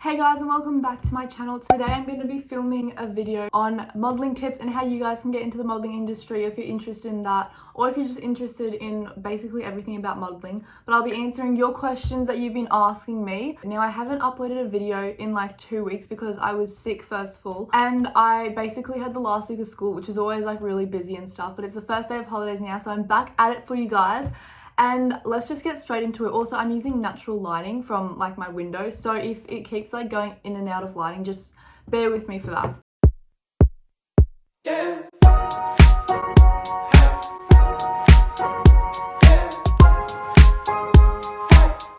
Hey guys, and welcome back to my channel. Today I'm going to be filming a video on modeling tips and how you guys can get into the modeling industry if you're interested in that, or if you're just interested in basically everything about modeling. But I'll be answering your questions that you've been asking me. Now, I haven't uploaded a video in like 2 weeks because I was sick first of all, and I basically had the last week of school, which is always like really busy and stuff, but it's the first day of holidays now, so I'm back at it for you guys. And let's just get straight into it. Also, I'm using natural lighting from like my window, so if it keeps like going in and out of lighting, just bear with me for that.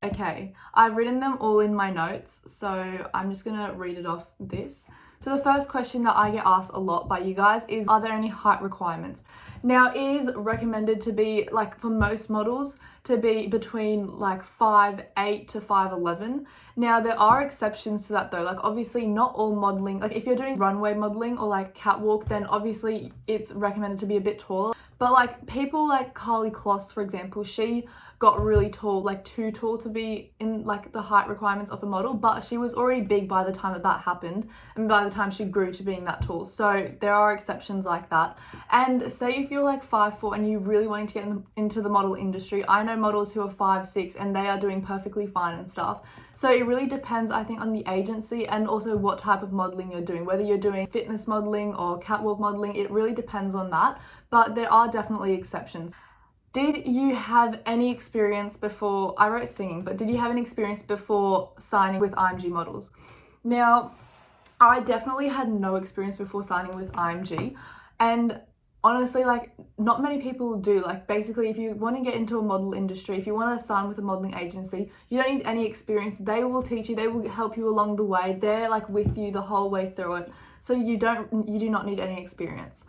Okay, I've written them all in my notes, so I'm just gonna read it off this. So the first question that I get asked a lot by you guys is, are there any height requirements? Now, it is recommended to be, like for most models, to be between like 5'8" to 5'11". Now, there are exceptions to that though. Like obviously not all modeling, like if you're doing runway modeling or like catwalk, then obviously it's recommended to be a bit taller. But like people like Karlie Kloss, for example, she got really tall, like too tall to be in like the height requirements of a model, but she was already big by the time that happened, and by the time she grew to being that tall. So there are exceptions like that. And say if you're like 5'4" and you really wanting to get into the model industry, I know models who are 5'6" and they are doing perfectly fine and stuff. So it really depends, I think, on the agency and also what type of modeling you're doing, whether you're doing fitness modeling or catwalk modeling. It really depends on that, but there are definitely exceptions. Did you have any experience before, I wrote singing, but did you have any experience before signing with IMG Models? Now, I definitely had no experience before signing with IMG, and honestly, like not many people do. Like basically, if you want to get into a model industry, if you want to sign with a modeling agency, you don't need any experience. They will teach you, they will help you along the way. They're like with you the whole way through it. So you do not need any experience.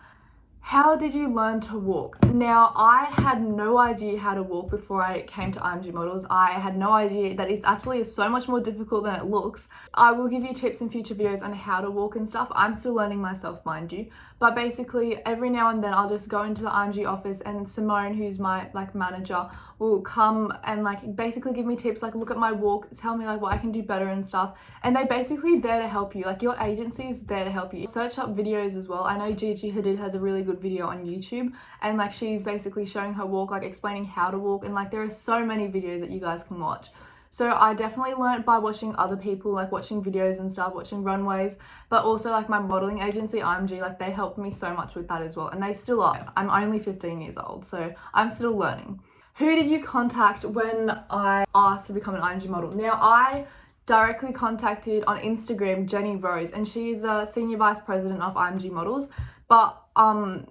How did you learn to walk? Now, I had no idea how to walk before I came to IMG Models. I had no idea that it's actually so much more difficult than it looks. I will give you tips in future videos on how to walk and stuff. I'm still learning myself, mind you. But basically, every now and then I'll just go into the IMG office and Simone, who's my like manager, will come and like basically give me tips, like look at my walk, tell me like what I can do better and stuff. And they basically there to help you. Like your agency is there to help you. Search up videos as well. I know Gigi Hadid has a really good video on YouTube, and like she's basically showing her walk, like explaining how to walk, and like there are so many videos that you guys can watch. So I definitely learned by watching other people, like watching videos and stuff, watching runways, but also like my modeling agency, IMG, like they helped me so much with that as well. And they still are. I'm only 15 years old, so I'm still learning. Who did you contact when I asked to become an IMG model? Now, I directly contacted on Instagram Jenny Rose, and she is a senior vice president of IMG Models. But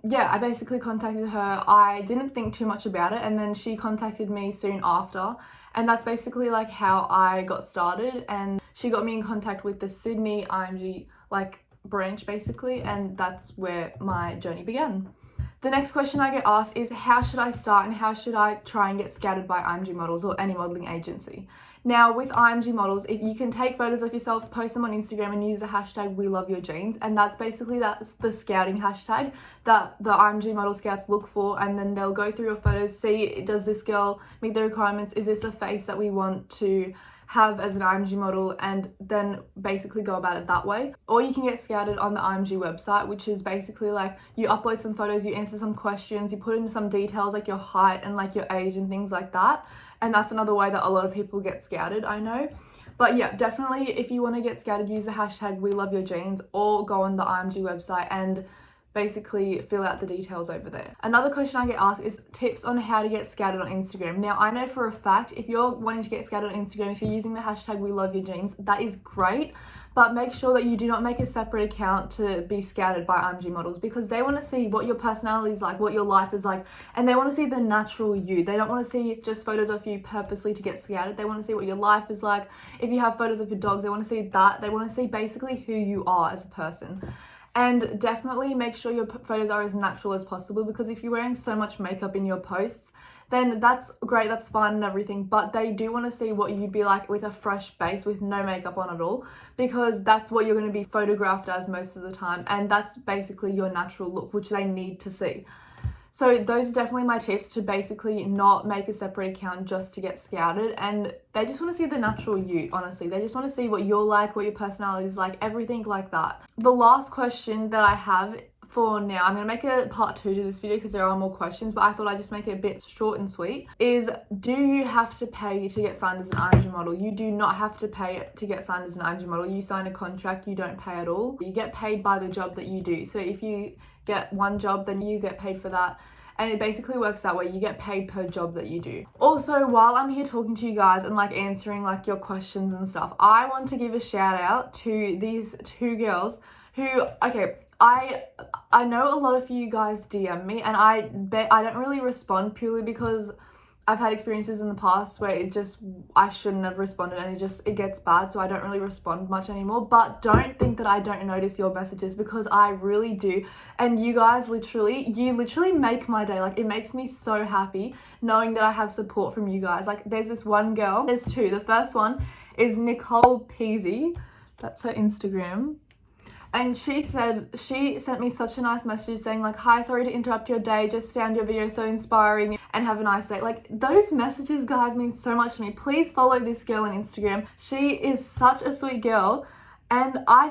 yeah, I basically contacted her. I didn't think too much about it, and then she contacted me soon after, and that's basically like how I got started. And she got me in contact with the Sydney IMG like branch basically, and that's where my journey began. The next question I get asked is, how should I start and how should I try and get scouted by IMG Models or any modeling agency? Now, with IMG Models, if you can take photos of yourself, post them on Instagram and use the hashtag #WeLoveYourJeans, and that's the scouting hashtag that the IMG Model Scouts look for, and then they'll go through your photos, see, does this girl meet the requirements? Is this a face that we want to have as an IMG model, and then basically go about it that way. Or you can get scouted on the IMG website, which is basically like you upload some photos, you answer some questions, you put in some details like your height and like your age and things like that. And that's another way that a lot of people get scouted, I know. But yeah, definitely if you want to get scouted, use the hashtag #WeLoveYourJeans or go on the IMG website and basically fill out the details over there. Another question I get asked is tips on how to get scouted on Instagram. Now, I know for a fact if you're wanting to get scouted on Instagram, if you're using the hashtag #WeLoveYourJeans, that is great, but make sure that you do not make a separate account to be scouted by IMG Models, because they want to see what your personality is like, what your life is like, and they want to see the natural you. They don't want to see just photos of you purposely to get scouted. They want to see what your life is like. If you have photos of your dogs, they want to see that. They want to see basically who you are as a person. And definitely make sure your photos are as natural as possible, because if you're wearing so much makeup in your posts, then that's great, that's fine and everything, but they do want to see what you'd be like with a fresh base with no makeup on at all, because that's what you're going to be photographed as most of the time, and that's basically your natural look, which they need to see. So those are definitely my tips to basically not make a separate account just to get scouted. And they just want to see the natural you, honestly. They just want to see what you're like, what your personality is like, everything like that. The last question that I have for now, I'm going to make a part 2 to this video because there are more questions, but I thought I'd just make it a bit short and sweet, is do you have to pay to get signed as an IMG model? You do not have to pay to get signed as an IMG model. You sign a contract, you don't pay at all. You get paid by the job that you do. So if you get one job, then you get paid for that. And it basically works that way. You get paid per job that you do. Also, while I'm here talking to you guys and like answering like your questions and stuff, I want to give a shout out to these 2 girls who, okay, I know a lot of you guys DM me, and I bet I don't really respond purely because I've had experiences in the past where I shouldn't have responded, and it gets bad, so I don't really respond much anymore. But don't think that I don't notice your messages, because I really do. And you guys you literally make my day. Like, it makes me so happy knowing that I have support from you guys. Like, there's this one girl, there's 2. The first one is Nicole Peasy. That's her Instagram. And she sent me such a nice message saying like, hi, sorry to interrupt your day, just found your video so inspiring and have a nice day. Like, those messages, guys, mean so much to me. Please follow this girl on Instagram. She is such a sweet girl. And I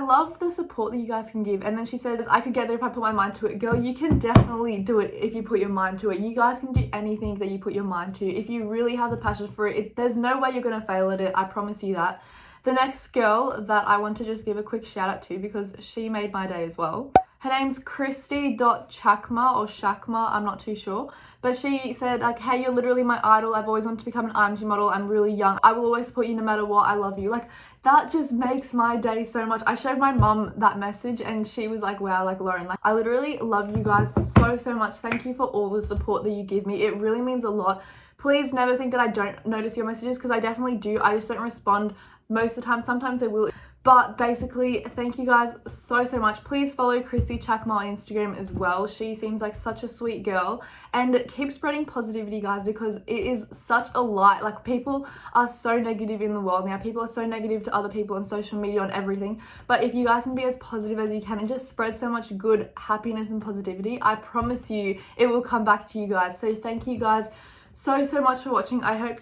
love the support that you guys can give. And then she says, I could get there if I put my mind to it. Girl, you can definitely do it if you put your mind to it. You guys can do anything that you put your mind to. If you really have the passion for it, there's no way you're going to fail at it. I promise you that. The next girl that I want to just give a quick shout out to, because she made my day as well. Her name's Christy.Chakma or Shakma, I'm not too sure. But she said like, hey, you're literally my idol. I've always wanted to become an IMG model. I'm really young. I will always support you no matter what. I love you. Like, that just makes my day so much. I showed my mum that message and she was like, wow, like, Lauren, like, I literally love you guys so much. Thank you for all the support that you give me. It really means a lot. Please never think that I don't notice your messages, because I definitely do. I just don't respond most of the time. Sometimes I will. But basically, thank you guys so much. Please follow Christy Chakma on Instagram as well. She seems like such a sweet girl, and keep spreading positivity, guys, because it is such a light. Like, people are so negative in the world now. People are so negative to other people on social media, on everything. But if you guys can be as positive as you can and just spread so much good happiness and positivity, I promise you it will come back to you guys. So thank you guys so much for watching. I hope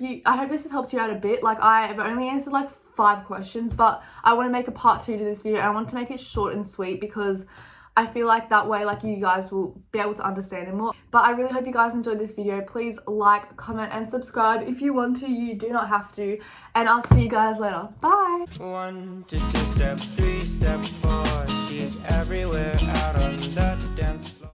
this has helped you out a bit. Like, I have only answered like 5 questions, but I want to make a part 2 to this video. I want to make it short and sweet because I feel like that way, like, you guys will be able to understand it more. But I really hope you guys enjoyed this video. Please like, comment and subscribe if you want to. You do not have to. And I'll see you guys later. Bye. 1 to 2 step 3 step 4, she's everywhere out on the dance floor.